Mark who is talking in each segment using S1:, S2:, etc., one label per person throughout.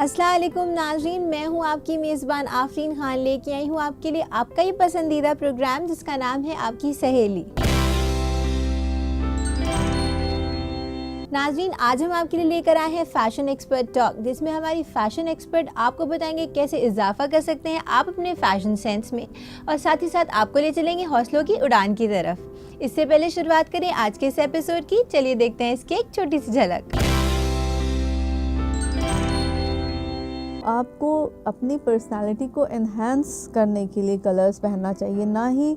S1: अस्सलाम वालेकुम नाज़रीन, मैं हूं आपकी मेज़बान आफरीन खान, लेके आई हूं आपके लिए आपका ही पसंदीदा प्रोग्राम जिसका नाम है आपकी सहेली। नाज़रीन, आज हम आपके लिए लेकर आए हैं फैशन एक्सपर्ट टॉक, जिसमें हमारी फैशन एक्सपर्ट आपको बताएंगे कैसे इजाफा कर सकते हैं आप अपने फैशन सेंस में, और साथ ही साथ आपको ले चलेंगे हौसलों की उड़ान की तरफ। इससे पहले शुरुआत करें आज के इस एपिसोड की, चलिए देखते हैं इसकी एक छोटी सी झलक।
S2: आपको अपनी पर्सनालिटी को एनहांस करने के लिए कलर्स पहनना चाहिए, ना ही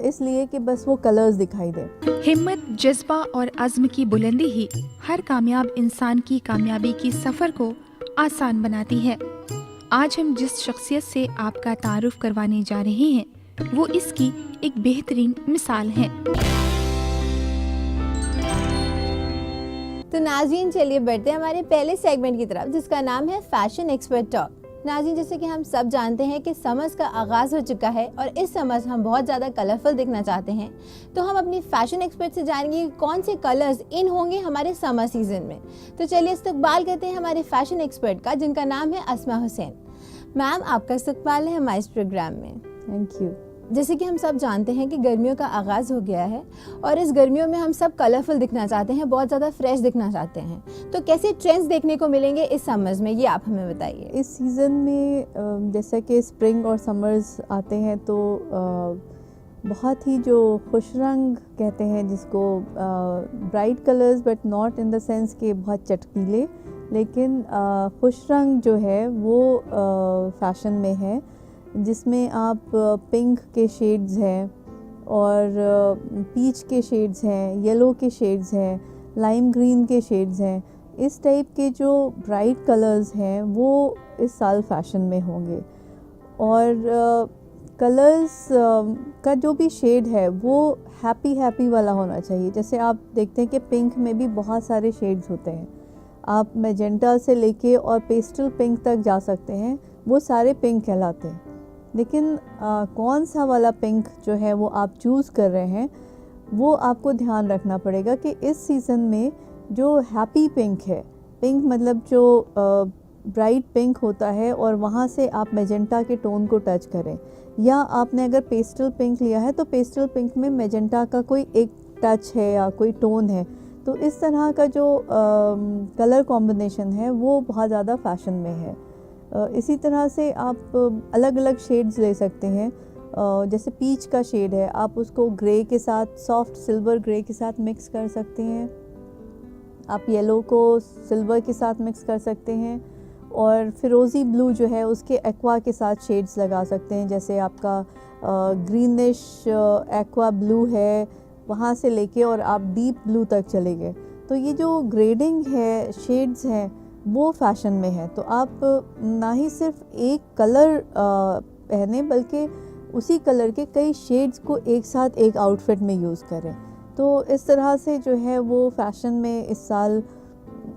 S2: इसलिए कि बस वो कलर्स दिखाई दे।
S3: हिम्मत, जज्बा और अज़्म की बुलंदी ही हर कामयाब इंसान की कामयाबी की सफ़र को आसान बनाती है। आज हम जिस शख्सियत से आपका तारुफ करवाने जा रहे हैं वो इसकी एक बेहतरीन मिसाल है।
S1: तो नाज़रीन, चलिए बढ़ते हैं हमारे पहले सेगमेंट की तरफ, जिसका नाम है फैशन एक्सपर्ट टॉक। नाज़रीन, जैसे कि हम सब जानते हैं कि समर्स का आगाज़ हो चुका है और इस समर्स हम बहुत ज़्यादा कलरफुल दिखना चाहते हैं, तो हम अपनी फैशन एक्सपर्ट से जानेंगे कि कौन से कलर्स इन होंगे हमारे समर सीजन में। तो चलिए इस्तकबाल करते हैं हमारे फैशन एक्सपर्ट का, जिनका नाम है अस्मा हुसैन। मैम, आपका इस्तकबाल है हमारे इस प्रोग्राम में।
S2: Thank you.
S1: जैसे कि हम सब जानते हैं कि गर्मियों का आगाज़ हो गया है और इस गर्मियों में हम सब कलरफुल दिखना चाहते हैं, बहुत ज़्यादा फ्रेश दिखना चाहते हैं। तो कैसे ट्रेंड्स देखने को मिलेंगे इस समर्स में, ये आप हमें बताइए।
S2: इस सीज़न में जैसे कि स्प्रिंग और समर्स आते हैं तो बहुत ही जो खुश रंग कहते हैं जिसको, bright colours but not in the sense के बहुत चटकीले, लेकिन खुश रंग जो है वो फैशन में है, जिसमें आप पिंक के शेड्स हैं और पीच के शेड्स हैं, येलो के शेड्स हैं, लाइम ग्रीन के शेड्स हैं। इस टाइप के जो ब्राइट कलर्स हैं वो इस साल फैशन में होंगे। और कलर्स का जो भी शेड है वो हैप्पी वाला होना चाहिए। जैसे आप देखते हैं कि पिंक में भी बहुत सारे शेड्स होते हैं, आप मैजेंटा से लेके और पेस्टल पिंक तक जा सकते हैं, वो सारे पिंक कहलाते हैं। लेकिन कौन सा वाला पिंक जो है वो आप चूज़ कर रहे हैं, वो आपको ध्यान रखना पड़ेगा कि इस सीज़न में जो हैप्पी पिंक है, पिंक मतलब जो ब्राइट पिंक होता है और वहाँ से आप मैजेंटा के टोन को टच करें, या आपने अगर पेस्टल पिंक लिया है तो पेस्टल पिंक में मैजेंटा का कोई एक टच है या कोई टोन है। तो इस तरह का जो कलर कॉम्बिनेशन है वो बहुत ज़्यादा फैशन में है। इसी तरह से आप अलग अलग शेड्स ले सकते हैं। जैसे पीच का शेड है, आप उसको ग्रे के साथ, सॉफ्ट सिल्वर ग्रे के साथ मिक्स कर सकते हैं। आप येलो को सिल्वर के साथ मिक्स कर सकते हैं, और फिरोज़ी ब्लू जो है उसके एक्वा के साथ शेड्स लगा सकते हैं। जैसे आपका ग्रीनिश एक्वा ब्लू है, वहाँ से लेके और आप डीप ब्लू तक चले गए। तो ये जो ग्रेडिंग है, शेड्स हैं, वो फैशन में है। तो आप ना ही सिर्फ एक कलर पहने, बल्कि उसी कलर के कई शेड्स को एक साथ एक आउटफिट में यूज़ करें। तो इस तरह से जो है वो फैशन में इस साल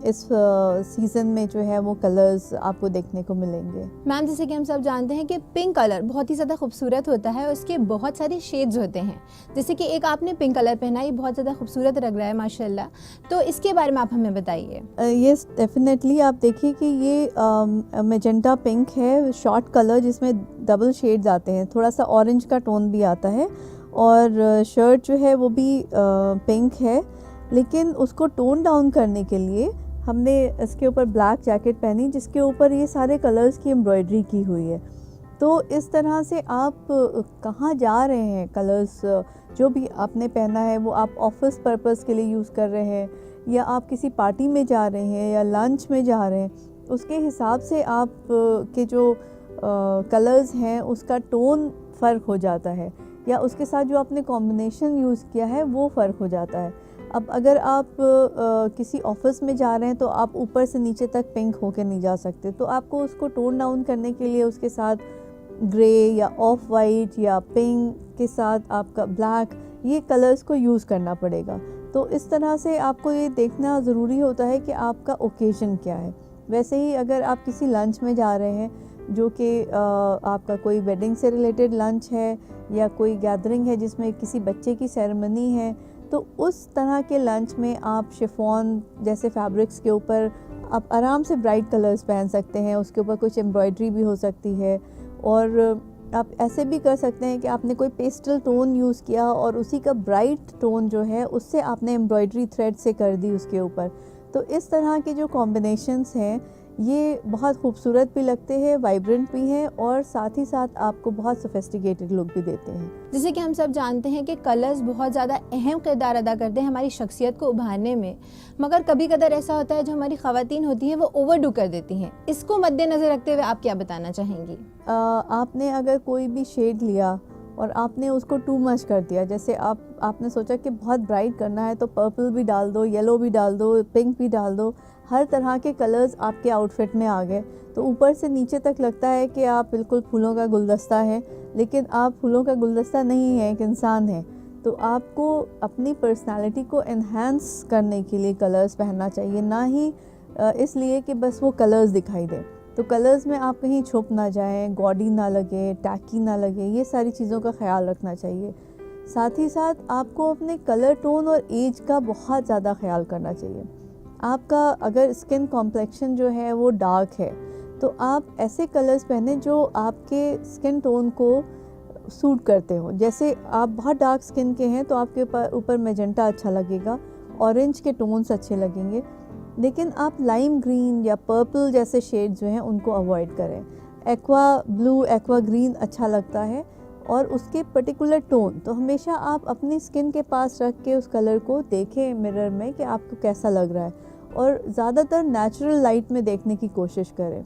S2: इस सीज़न में जो है वो कलर्स आपको देखने को मिलेंगे।
S1: मैम, जैसे कि हम सब जानते हैं कि पिंक कलर बहुत ही ज़्यादा खूबसूरत होता है, उसके बहुत सारे शेड्स होते हैं। जैसे कि एक आपने पिंक कलर पहना, ये बहुत ज़्यादा खूबसूरत लग रहा है माशाल्लाह, तो इसके बारे में आप हमें बताइए।
S2: Yes, definitely. आप देखिए कि ये मैजेंटा पिंक है, शॉर्ट कलर जिसमें डबल शेड्स आते हैं, थोड़ा सा ऑरेंज का टोन भी आता है, और शर्ट जो है वो भी पिंक है। लेकिन उसको टोन डाउन करने के लिए हमने इसके ऊपर ब्लैक जैकेट पहनी, जिसके ऊपर ये सारे कलर्स की एम्ब्रॉयडरी की हुई है। तो इस तरह से आप कहाँ जा रहे हैं, कलर्स जो भी आपने पहना है वो आप ऑफिस पर्पस के लिए यूज़ कर रहे हैं, या आप किसी पार्टी में जा रहे हैं या लंच में जा रहे हैं, उसके हिसाब से आप के जो कलर्स हैं उसका टोन फ़र्क हो जाता है, या उसके साथ जो आपने कॉम्बिनेशन यूज़ किया है वो फ़र्क हो जाता है। अब अगर आप किसी ऑफिस में जा रहे हैं तो आप ऊपर से नीचे तक पिंक होकर नहीं जा सकते, तो आपको उसको टोन डाउन करने के लिए उसके साथ ग्रे या ऑफ वाइट या पिंक के साथ आपका ब्लैक, ये कलर्स को यूज़ करना पड़ेगा। तो इस तरह से आपको ये देखना ज़रूरी होता है कि आपका ओकेज़न क्या है। वैसे ही अगर आप किसी लंच में जा रहे हैं, जो कि आपका कोई वेडिंग से रिलेटेड लंच है या कोई गैदरिंग है जिसमें किसी बच्चे की सेरेमनी है, तो उस तरह के लंच में आप शिफॉन जैसे फैब्रिक्स के ऊपर आप आराम से ब्राइट कलर्स पहन सकते हैं, उसके ऊपर कुछ एम्ब्रॉयडरी भी हो सकती है। और आप ऐसे भी कर सकते हैं कि आपने कोई पेस्टल टोन यूज़ किया और उसी का ब्राइट टोन जो है उससे आपने एम्ब्रॉयडरी थ्रेड से कर दी उसके ऊपर। तो इस तरह के जो कॉम्बिनेशंस हैं ये बहुत खूबसूरत भी लगते हैं, वाइब्रेंट भी हैं और साथ ही साथ आपको बहुत सोफिस्टिकेटेड लुक भी देते हैं।
S1: जैसे कि हम सब जानते हैं कि कलर्स बहुत ज़्यादा अहम किरदार अदा करते हैं हमारी शख्सियत को उभारने में, मगर कभी कदार ऐसा होता है जो हमारी ख़वातीन होती हैं वो ओवरडू कर देती हैं। इसको मद्देनज़र रखते हुए आप क्या बताना चाहेंगी?
S2: आपने अगर कोई भी शेड लिया और आपने उसको टू मच कर दिया, जैसे आपने सोचा कि बहुत ब्राइट करना है तो पर्पल भी डाल दो, येलो भी डाल दो, पिंक भी डाल दो, हर तरह के कलर्स आपके आउटफिट में आ गए, तो ऊपर से नीचे तक लगता है कि आप बिल्कुल फूलों का गुलदस्ता है, लेकिन आप फूलों का गुलदस्ता नहीं है, एक इंसान है। तो आपको अपनी पर्सनालिटी को एनहांस करने के लिए कलर्स पहनना चाहिए, ना ही इसलिए कि बस वो कलर्स दिखाई दें। तो कलर्स में आप कहीं छुप ना जाएं, गॉडी ना लगे, टैकी ना लगे, ये सारी चीज़ों का ख्याल रखना चाहिए। साथ ही साथ आपको अपने कलर टोन और एज का बहुत ज़्यादा ख्याल करना चाहिए। आपका अगर स्किन कॉम्प्लेक्शन जो है वो डार्क है तो आप ऐसे कलर्स पहने जो आपके स्किन टोन को सूट करते हो। जैसे आप बहुत डार्क स्किन के हैं तो आपके ऊपर मैजेंटा अच्छा लगेगा, ऑरेंज के टोन्स अच्छे लगेंगे, लेकिन आप लाइम ग्रीन या पर्पल जैसे शेड जो हैं उनको अवॉइड करें। एक्वा ब्लू, एक्वा ग्रीन अच्छा लगता है और उसके पर्टिकुलर टोन, तो हमेशा आप अपनी स्किन के पास रख के उस कलर को देखें मिरर में कि आपको कैसा लग रहा है, और ज़्यादातर नेचुरल लाइट में देखने की कोशिश करें।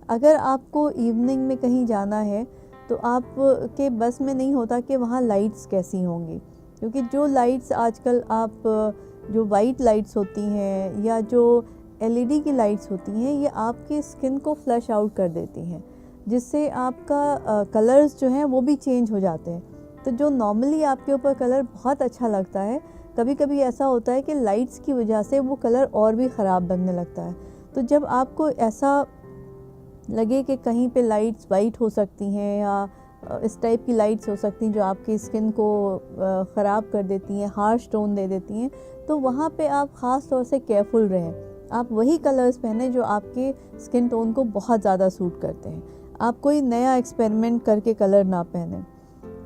S2: अगर आपको इवनिंग में कहीं जाना है तो आप के बस में नहीं होता कि वहाँ लाइट्स कैसी होंगी, क्योंकि जो लाइट्स आजकल आप जो वाइट लाइट्स होती हैं या जो एलईडी की लाइट्स होती हैं ये आपकी स्किन को फ्लैश आउट कर देती हैं, जिससे आपका कलर्स जो हैं वो भी चेंज हो जाते हैं। तो जो नॉर्मली आपके ऊपर कलर बहुत अच्छा लगता है, कभी कभी ऐसा होता है कि लाइट्स की वजह से वो कलर और भी ख़राब बनने लगता है। तो जब आपको ऐसा लगे कि कहीं पे लाइट्स वाइट हो सकती हैं या इस टाइप की लाइट्स हो सकती हैं जो आपकी स्किन को ख़राब कर देती हैं, हार्श टोन दे देती हैं, तो वहाँ पे आप ख़ास तौर से केयरफुल रहें। आप वही कलर्स पहने जो आपके स्किन टोन को बहुत ज़्यादा सूट करते हैं। आप कोई नया एक्सपेरिमेंट करके कलर ना पहनें।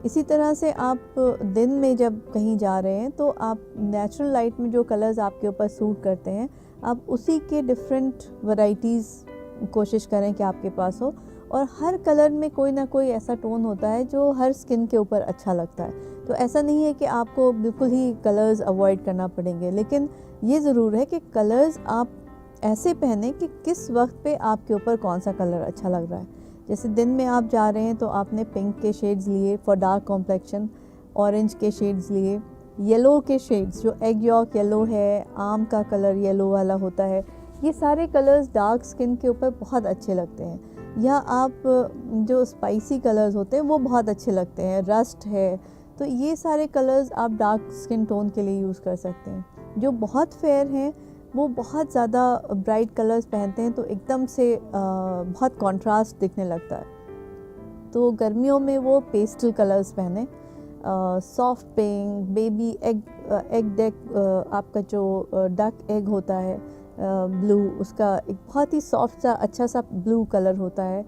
S2: इसी तरह से आप दिन में जब कहीं जा रहे हैं तो आप नेचुरल लाइट में जो कलर्स आपके ऊपर सूट करते हैं आप उसी के डिफरेंट वैरायटीज़ कोशिश करें कि आपके पास हो, और हर कलर में कोई ना कोई ऐसा टोन होता है जो हर स्किन के ऊपर अच्छा लगता है। तो ऐसा नहीं है कि आपको बिल्कुल ही कलर्स अवॉइड करना पड़ेंगे, लेकिन ये ज़रूर है कि कलर्स आप ऐसे पहने कि किस वक्त पे आपके ऊपर कौन सा कलर अच्छा लग रहा है। जैसे दिन में आप जा रहे हैं तो आपने पिंक के शेड्स लिए फॉर डार्क कॉम्प्लेक्शन, ऑरेंज के शेड्स लिए, येलो के शेड्स जो एग यॉक येलो है, आम का कलर येलो वाला होता है, ये सारे कलर्स डार्क स्किन के ऊपर बहुत अच्छे लगते हैं। या आप जो स्पाइसी कलर्स होते हैं वो बहुत अच्छे लगते हैं, रस्ट है, तो ये सारे कलर्स आप डार्क स्किन टोन के लिए यूज़ कर सकते हैं। जो बहुत फेयर हैं वो बहुत ज़्यादा ब्राइट कलर्स पहनते हैं तो एकदम से बहुत कंट्रास्ट दिखने लगता है। तो गर्मियों में वो पेस्टल कलर्स पहने, soft pink, baby egg deck, आपका जो डक एग होता है ब्लू, उसका एक बहुत ही सॉफ्ट सा अच्छा सा ब्लू कलर होता है।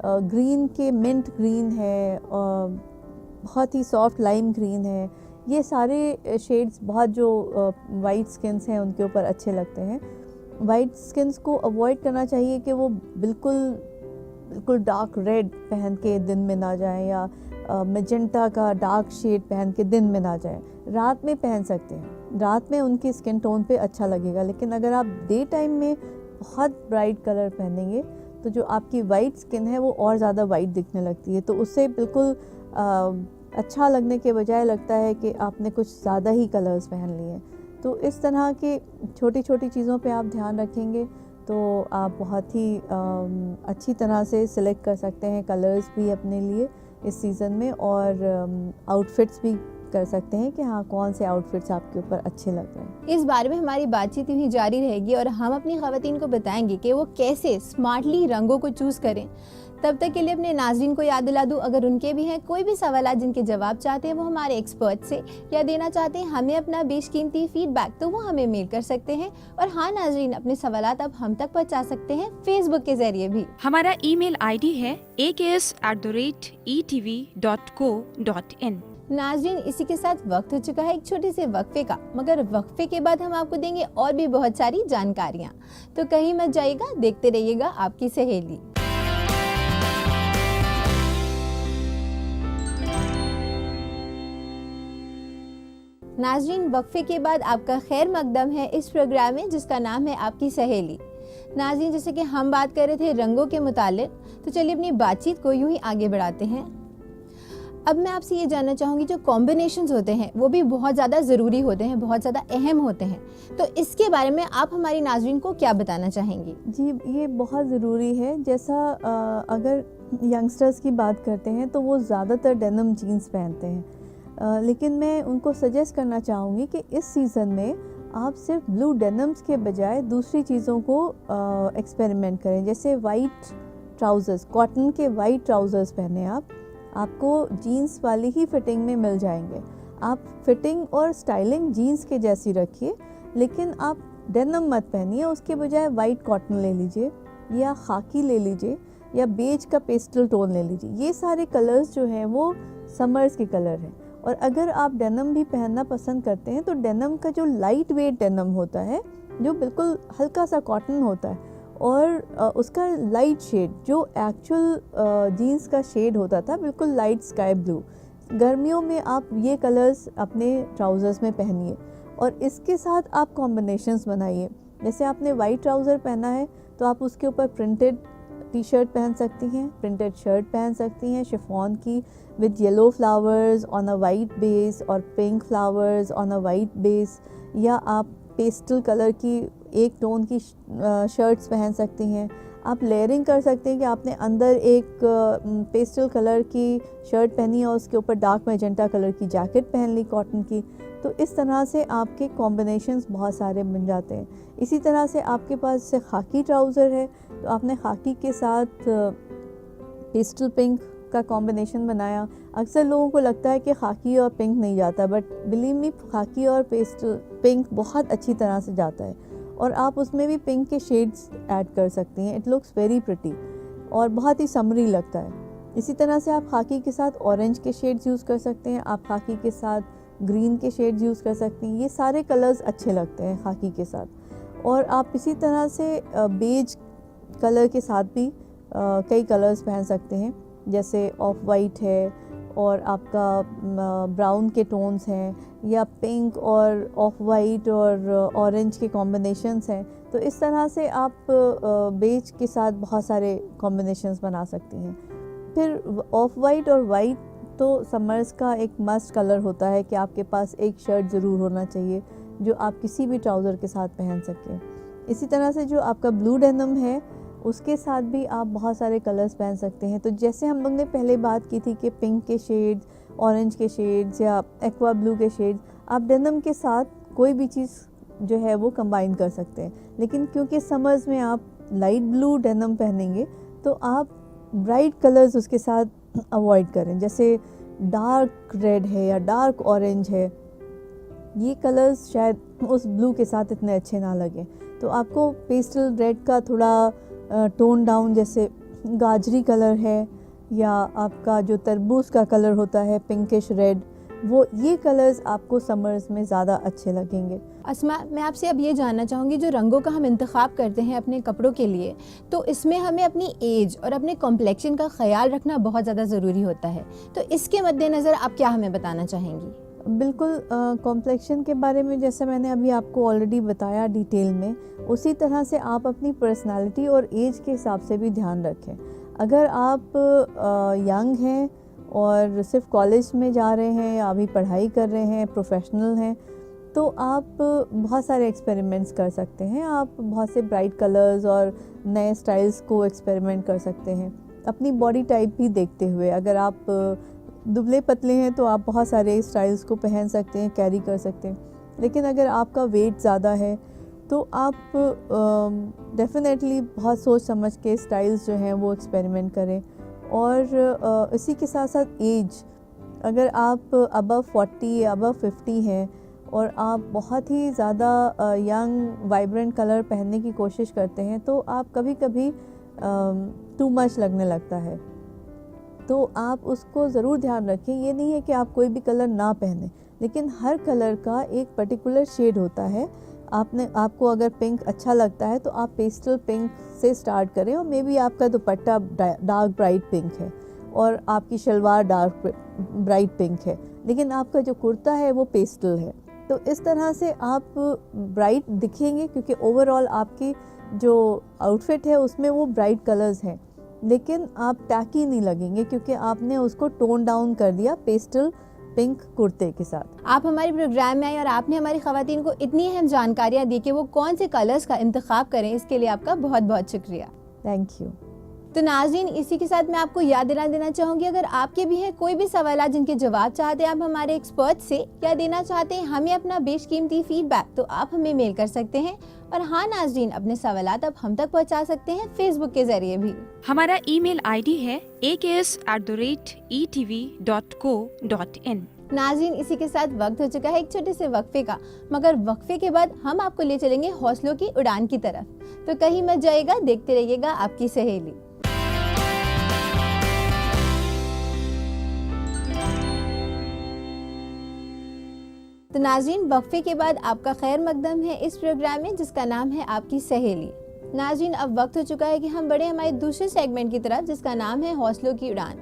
S2: ग्रीन के मिंट ग्रीन है, बहुत ही सॉफ्ट लाइम ग्रीन है, ये सारे शेड्स बहुत जो वाइट स्किन्स हैं उनके ऊपर अच्छे लगते हैं। वाइट स्किन्स को अवॉइड करना चाहिए कि वो बिल्कुल डार्क रेड पहन के दिन में ना जाएं, या मैजेंटा का डार्क शेड पहन के दिन में ना जाएं। रात में पहन सकते हैं, रात में उनकी स्किन टोन पे अच्छा लगेगा, लेकिन अगर आप डे टाइम में बहुत ब्राइट कलर पहनेंगे तो जो आपकी वाइट स्किन है वो और ज़्यादा वाइट दिखने लगती है, तो उससे बिल्कुल अच्छा लगने के बजाय लगता है कि आपने कुछ ज़्यादा ही कलर्स पहन लिए। तो इस तरह की छोटी छोटी चीज़ों पे आप ध्यान रखेंगे तो आप बहुत ही अच्छी तरह से सिलेक्ट कर सकते हैं कलर्स भी अपने लिए इस सीज़न में, और आउटफिट्स भी कर सकते हैं कि हाँ कौन से आउटफिट्स आपके ऊपर अच्छे लग रहे हैं।
S1: इस बारे में हमारी बातचीत यूँ ही जारी रहेगी और हम अपनी ख़वातीन को बताएंगे कि वो कैसे स्मार्टली रंगों को चूज़ करें। तब तक के लिए अपने नाज़रीन को याद दिला दूं, अगर उनके भी हैं कोई भी सवाल जिनके जवाब चाहते हैं वो हमारे एक्सपर्ट से, या देना चाहते हैं हमें अपना बेशकीमती फीडबैक, तो वो हमें मेल कर सकते हैं। और हाँ नाज़रीन, अपने सवालात अब हम तक पहुंचा सकते हैं फेसबुक के जरिए भी।
S3: हमारा ईमेल आईडी है aks@etv.co.in।
S1: नाज़रीन, इसी के साथ वक्त हो चुका है एक छोटे से वक्फे का, मगर वक्फे के बाद हम आपको देंगे और भी बहुत सारी जानकारियाँ, तो कहीं मत जाइएगा, देखते रहिएगा आपकी सहेली। नाज़रीन, वक्फे के बाद आपका खैर मकदम है इस प्रोग्राम में जिसका नाम है आपकी सहेली। नाज़रीन, जैसे कि हम बात कर रहे थे रंगों के मुतालिक, तो चलिए अपनी बातचीत को यूं ही आगे बढ़ाते हैं। अब मैं आपसे ये जानना चाहूँगी, जो कॉम्बिनेशंस होते हैं वो भी बहुत ज़्यादा ज़रूरी होते हैं, बहुत ज़्यादा अहम होते हैं, तो इसके बारे में आप हमारी नाज़रीन को क्या बताना चाहेंगी?
S2: जी, ये बहुत ज़रूरी है। जैसा अगर यंगस्टर्स की बात करते हैं तो वो ज़्यादातर डेनिम जीन्स पहनते हैं, लेकिन मैं उनको सजेस्ट करना चाहूँगी कि इस सीज़न में आप सिर्फ ब्लू डेनिम्स के बजाय दूसरी चीज़ों को एक्सपेरिमेंट करें। जैसे वाइट ट्राउज़र्स, कॉटन के वाइट ट्राउज़र्स पहने आपको जीन्स वाली ही फिटिंग में मिल जाएंगे। आप फिटिंग और स्टाइलिंग जीन्स के जैसी रखिए, लेकिन आप डेनिम मत पहनिए, उसके बजाय वाइट कॉटन ले लीजिए या खाकी ले लीजिए या बेज का पेस्टल टोन ले लीजिए। ये सारे कलर्स जो हैं वो समर्स के कलर हैं। और अगर आप डेनिम भी पहनना पसंद करते हैं तो डेनिम का जो लाइट वेट डेनिम होता है, जो बिल्कुल हल्का सा कॉटन होता है, और उसका लाइट शेड जो एक्चुअल जीन्स का शेड होता था, बिल्कुल लाइट स्काई ब्लू, गर्मियों में आप ये कलर्स अपने ट्राउज़र्स में पहनिए और इसके साथ आप कॉम्बिनेशंस बनाइए। जैसे आपने वाइट ट्राउज़र पहना है तो आप उसके ऊपर प्रिंटेड टी शर्ट पहन सकती हैं, प्रिंटेड शर्ट पहन सकती हैं शिफॉन की with yellow flowers on a white base और pink flowers on a white base, या आप पेस्टल कलर की एक टोन की शर्ट्स पहन सकती हैं। आप लेयरिंग कर सकते हैं कि आपने अंदर एक पेस्टल कलर की शर्ट पहनी है और उसके ऊपर डार्क मैजेंटा कलर की जैकेट पहन ली कॉटन की, तो इस तरह से आपके कॉम्बिनेशंस बहुत सारे बन जाते हैं। इसी तरह से आपके पास से खाकी ट्राउज़र है तो आपने खाकी के साथ पेस्टल पिंक का कॉम्बिनेशन बनाया। अक्सर लोगों को लगता है कि खाकी और पिंक नहीं जाता, बट बिलीव मी, खाकी और पेस्टल पिंक बहुत अच्छी तरह से जाता है और आप उसमें भी पिंक के शेड्स ऐड कर सकती हैं। इट लुक्स वेरी प्रिटी और बहुत ही समरी लगता है। इसी तरह से आप खाकी के साथ ऑरेंज के शेड्स यूज़ कर सकते हैं, आप खाकी के साथ ग्रीन के शेड्स यूज़ कर सकती हैं। ये सारे कलर्स अच्छे लगते हैं खाकी के साथ। और आप इसी तरह से बेज कलर के साथ भी कई कलर्स पहन सकते हैं, जैसे ऑफ वाइट है और आपका ब्राउन के टोन्स हैं, या पिंक और ऑफ वाइट और ऑरेंज के कॉम्बिनेशंस हैं। तो इस तरह से आप बेज के साथ बहुत सारे कॉम्बिनेशंस बना सकती हैं। फिर ऑफ वाइट और वाइट तो समर्स का एक मस्ट कलर होता है कि आपके पास एक शर्ट ज़रूर होना चाहिए जो आप किसी भी ट्राउज़र के साथ पहन सकें। इसी तरह से जो आपका ब्लू डेनिम है उसके साथ भी आप बहुत सारे कलर्स पहन सकते हैं। तो जैसे हम लोग ने पहले बात की थी कि पिंक के शेड्स, ऑरेंज के शेड्स या एक्वा ब्लू के शेड्स, आप डेनिम के साथ कोई भी चीज़ जो है वो कंबाइन कर सकते हैं। लेकिन क्योंकि समर्स में आप लाइट ब्लू डेनिम पहनेंगे तो आप ब्राइट कलर्स उसके साथ अवॉइड करें। जैसे डार्क रेड है या डार्क ऑरेंज है, ये कलर्स शायद उस ब्लू के साथ इतने अच्छे ना लगें। तो आपको पेस्टल रेड का थोड़ा टोन डाउन, जैसे गाजरी कलर है या आपका जो तरबूज का कलर होता है पिंकिश रेड, वो ये कलर्स आपको समर्स में ज़्यादा अच्छे लगेंगे।
S1: अस्मा, मैं आपसे अब ये जानना चाहूँगी, जो रंगों का हम इंतखाब करते हैं अपने कपड़ों के लिए, तो इसमें हमें अपनी एज और अपने कॉम्प्लेक्शन का ख्याल रखना बहुत ज़्यादा ज़रूरी होता है, तो इसके मद्देनज़र आप क्या हमें बताना चाहेंगी?
S2: बिल्कुल, कॉम्प्लेक्शन के बारे में जैसे मैंने अभी आपको ऑलरेडी बताया डिटेल में, उसी तरह से आप अपनी पर्सनालिटी और एज के हिसाब से भी ध्यान रखें। अगर आप यंग हैं और सिर्फ कॉलेज में जा रहे हैं या अभी पढ़ाई कर रहे हैं, प्रोफेशनल हैं, तो आप बहुत सारे एक्सपेरिमेंट्स कर सकते हैं। आप बहुत से ब्राइट कलर्स और नए स्टाइल्स को एक्सपेरिमेंट कर सकते हैं अपनी बॉडी टाइप भी देखते हुए। अगर आप दुबले पतले हैं तो आप बहुत सारे स्टाइल्स को पहन सकते हैं, कैरी कर सकते हैं। लेकिन अगर आपका वेट ज़्यादा है तो आप डेफिनेटली बहुत सोच समझ के स्टाइल्स जो हैं वो एक्सपेरिमेंट करें। और इसी के साथ साथ एज, अगर आप अबव 40 अबव 50 हैं और आप बहुत ही ज़्यादा यंग वाइब्रेंट कलर पहनने की कोशिश करते हैं तो आप कभी कभी टू मच लगने लगता है। तो आप उसको ज़रूर ध्यान रखें। ये नहीं है कि आप कोई भी कलर ना पहने, लेकिन हर कलर का एक पर्टिकुलर शेड होता है। आपको अगर पिंक अच्छा लगता है तो आप पेस्टल पिंक से स्टार्ट करें, और मे बी आपका दुपट्टा डार्क ब्राइट पिंक है और आपकी शलवार डार्क ब्राइट पिंक है, लेकिन आपका जो कुर्ता है वो पेस्टल है। तो इस तरह से आप ब्राइट दिखेंगे, क्योंकि ओवरऑल आपकी जो आउटफिट है उसमें वो ब्राइट कलर्स हैं, लेकिन आप टैकी नहीं लगेंगे क्योंकि आपने उसको टोन डाउन कर दिया पेस्टल पिंक कुर्ते के साथ।
S1: आप हमारे प्रोग्राम में आए और आपने हमारी खवातीन को इतनी अहम जानकारियाँ दी कि वो कौन से कलर्स का इंतखाब करें, इसके लिए आपका बहुत बहुत शुक्रिया।
S2: Thank you.
S1: तो नाज़रीन, इसी के साथ मैं आपको याद देना चाहूँगी, अगर आपके भी हैं कोई भी सवाल जिनके जवाब चाहते हैं आप हमारे एक्सपर्ट से, या देना चाहते हैं हमें अपना बेशकीमती फीडबैक, तो आप हमें मेल कर सकते हैं। और हाँ नाज़रीन, अपने सवालात आप हम तक पहुँचा सकते हैं फेसबुक के जरिए भी।
S3: हमारा ईमेल आईडी है aks@etv.co.in।
S1: नाज़रीन, इसी के साथ वक्त हो चुका है एक छोटे से वक्फे का, मगर वक्फे के बाद हम आपको ले चलेंगे हौसलों की उड़ान की तरफ। तो कहीं मत जाइएगा, देखते रहिएगा आपकी सहेली। तो नाज़रीन, वक्फे के बाद आपका खैर मकदम है इस प्रोग्राम में जिसका नाम है आपकी सहेली। नाज़रीन, अब वक्त हो चुका है कि हम बढ़े हमारे दूसरे सेगमेंट की तरफ जिसका नाम है हौसलों की उड़ान।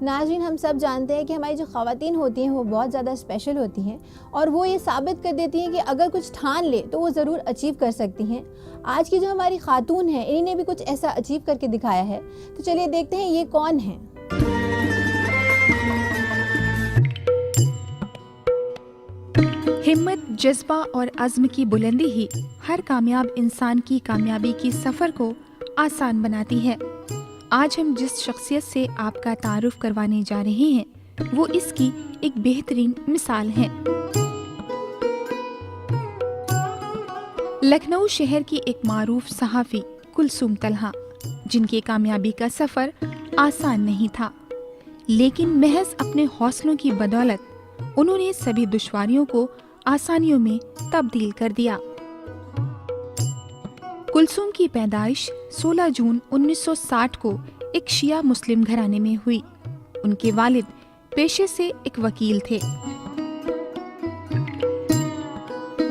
S1: नाज़रीन, हम सब जानते हैं कि हमारी जो ख़वातीन होती हैं वो बहुत ज़्यादा स्पेशल होती हैं और वो ये साबित कर देती हैं कि अगर कुछ ठान ले तो वो ज़रूर अचीव कर सकती हैं। आज की जो हमारी खातून हैं, इन्हीं ने भी कुछ ऐसा अचीव करके दिखाया है। तो चलिए देखते हैं ये कौन है।
S3: हिम्मत, जज्बा और अज़्म की बुलंदी ही हर कामयाब इंसान की कामयाबी की सफ़र को आसान बनाती है। आज हम जिस शख्सियत से आपका तारुफ करवाने जा रहे हैं वो इसकी एक बेहतरीन मिसाल है। लखनऊ शहर की एक मारूफ सहाफ़ी कुलसूम तलहा, जिनकी कामयाबी का सफ़र आसान नहीं था, लेकिन महज अपने हौसलों की बदौलत उन्होंने सभी दुश्वारियों को आसानियों में तब्दील कर दिया। कुलसूम की पैदाइश 16 जून 1960 को एक शिया मुस्लिम घराने में हुई। उनके वालिद पेशे से एक वकील थे।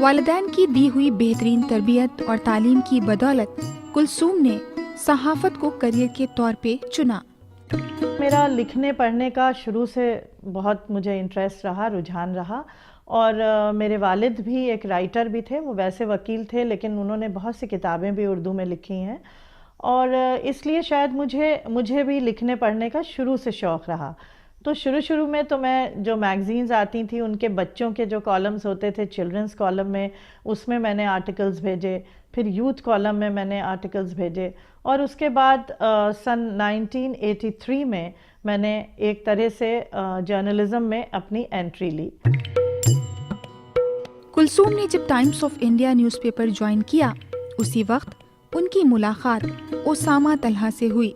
S3: वालिदैन की दी हुई बेहतरीन तरबियत और तालीम की बदौलत कुलसूम ने सहाफ़त को करियर के तौर पे चुना।
S4: मेरा लिखने पढ़ने का शुरू से बहुत मुझे इंटरेस्ट रहा, रुझान रहा। और मेरे वालिद भी एक राइटर भी थे, वो वैसे वकील थे लेकिन उन्होंने बहुत सी किताबें भी उर्दू में लिखी हैं, और इसलिए शायद मुझे भी लिखने पढ़ने का शुरू से शौक़ रहा। तो शुरू में तो मैं जो मैगज़ीन्स आती थी उनके बच्चों के जो कॉलम्स होते थे, चिल्ड्रंस कॉलम में, उसमें मैंने आर्टिकल्स भेजे, फिर यूथ कॉलम में मैंने आर्टिकल्स भेजे, और उसके बाद सन 1983 में मैंने एक तरह से जर्नलिज्म में अपनी एंट्री ली।
S3: कुलसूम ने जब times of India newspaper join किया, उसी वक्त उनकी मुलाकात ओसामा तलहा से हुई,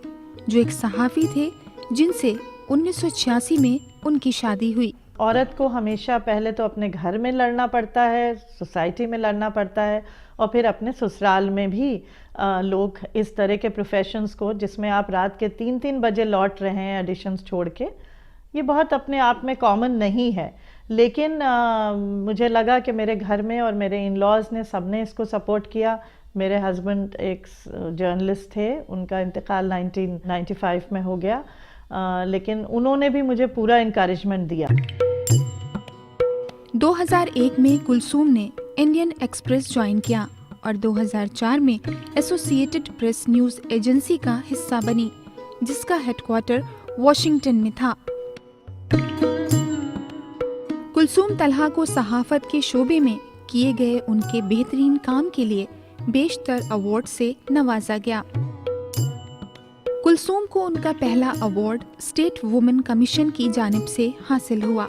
S3: जो एक सहाफ़ी थे जिनसे 1986 में उनकी शादी हुई।
S4: औरत को हमेशा पहले तो अपने घर में लड़ना पड़ता है, सोसाइटी में लड़ना पड़ता है, और फिर अपने ससुराल में भी लोग इस तरह के प्रोफेशंस को, जिसमें आप रात के 3-3 बजे लौट रहे हैं एडिशंस छोड़ के, ये बहुत अपने आप में कॉमन नहीं है। लेकिन मुझे लगा कि मेरे घर में और मेरे इन लॉज ने सबने इसको सपोर्ट किया। मेरे हस्बैंड एक जर्नलिस्ट थे, उनका इंतकाल 1995 में हो गया, लेकिन उन्होंने भी मुझे पूरा इनकरेजमेंट दिया।
S3: 2001 में कुलसूम ने इंडियन एक्सप्रेस ज्वाइन किया और 2004 में एसोसिएटेड प्रेस न्यूज़ एजेंसी का हिस्सा बनी, जिसका हेडक्वार्टर वॉशिंगटन में था। कुलसूम तलहा को सहाफ़त के शोबे में किए गए उनके बेहतरीन काम के लिए बेशतर अवार्ड से नवाजा गया। कुलसूम को उनका पहला अवार्ड स्टेट वुमेन कमीशन की जानिब से हासिल हुआ।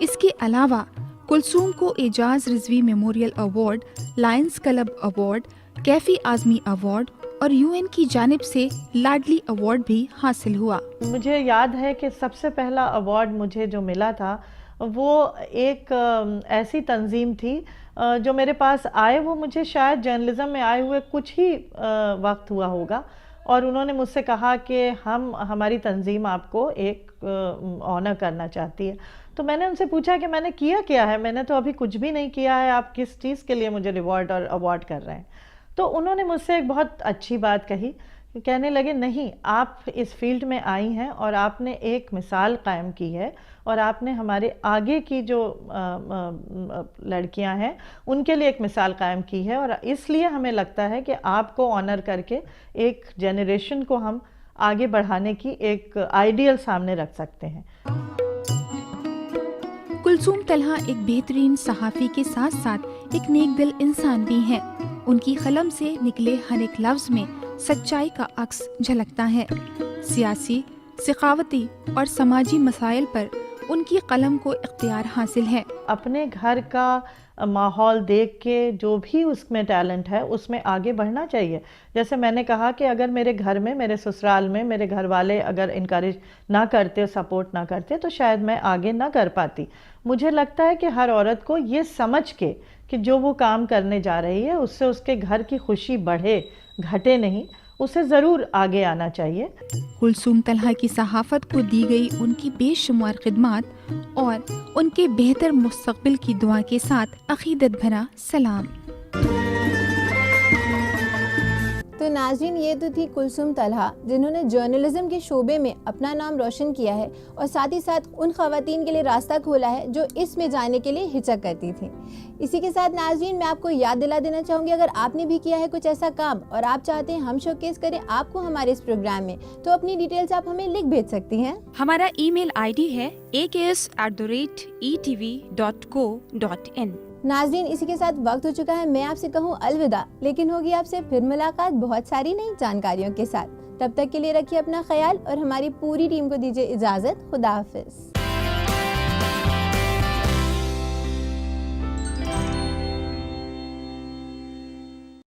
S3: इसके अलावा कुलसूम को Ejaz Rizvi memorial award, lions club award, Kaifi Azmi award और यूएन की जानिब से लाडली अवार्ड भी हासिल हुआ।
S4: मुझे याद है कि सबसे पहला अवार्ड मुझे जो मिला था वो एक ऐसी तंजीम थी जो मेरे पास आए, वो मुझे शायद जर्नलिज्म में आए हुए कुछ ही वक्त हुआ होगा, और उन्होंने मुझसे कहा कि हमारी तंजीम आपको एक ऑनर करना चाहती है। तो मैंने उनसे पूछा कि मैंने किया क्या है, मैंने तो अभी कुछ भी नहीं किया है, आप किस चीज़ के लिए मुझे रिवॉर्ड और अवार्ड कर रहे हैं। तो उन्होंने मुझसे एक बहुत अच्छी बात कही, कहने लगे नहीं, आप इस फील्ड में आई हैं और आपने एक मिसाल कायम की है, और आपने हमारे आगे की जो लड़कियां हैं उनके लिए एक मिसाल कायम की है, और इसलिए हमें लगता है कि आपको ऑनर करके एक जनरेशन को हम आगे बढ़ाने की एक आइडियल सामने रख सकते हैं।
S3: कुलसूम तलहा एक बेहतरीन सहाफ़ी के साथ साथ एक नेक दिल इंसान भी हैं। उनकी कलम से निकले हर एक लफ्ज़ में सच्चाई का अक्स झलकता है। सियासी, सखावती और समाजी मसाइल पर उनकी कलम को इख्तियार हासिल है।
S4: अपने घर का माहौल देख के जो भी उसमें टैलेंट है उसमें आगे बढ़ना चाहिए। जैसे मैंने कहा कि अगर मेरे घर में, मेरे ससुराल में मेरे घर वाले अगर इनकरेज ना करते, सपोर्ट ना करते, तो शायद मैं आगे ना कर पाती। मुझे लगता है कि हर औरत को ये समझ के कि जो वो काम करने जा रही है उससे उसके घर की खुशी बढ़े, घटे नहीं, उसे ज़रूर आगे आना चाहिए।
S3: कुलसूम तलहा की सहाफ़त को दी गई उनकी बेशुमार खिदमात और उनके बेहतर मुस्तक़बिल की दुआ के साथ अक़ीदत भरा सलाम।
S1: तो नाज़रीन, ये तो थी कुलसूम तलहा, जिन्होंने जर्नलिज्म के शोबे में अपना नाम रोशन किया है और साथ ही साथ उन ख़वातीन के लिए रास्ता खोला है जो इसमें जाने के लिए हिचक करती थी। इसी के साथ नाज़रीन, मैं आपको याद दिला देना चाहूँगी, अगर आपने भी किया है कुछ ऐसा काम और आप चाहते हैं हम शोकेस करें आपको हमारे इस प्रोग्राम में, तो अपनी डिटेल्स आप हमें लिख भेज सकती हैं।
S5: हमारा ईमेल आईडी है aks@etv.co.in।
S1: नाज़रीन, इसी के साथ वक्त हो चुका है मैं आपसे कहूँ अलविदा, लेकिन होगी आपसे फिर मुलाकात बहुत सारी नई जानकारियों के साथ। तब तक के लिए रखिए अपना ख्याल और हमारी पूरी टीम को दीजिए इजाज़त। खुदा हाफिज़।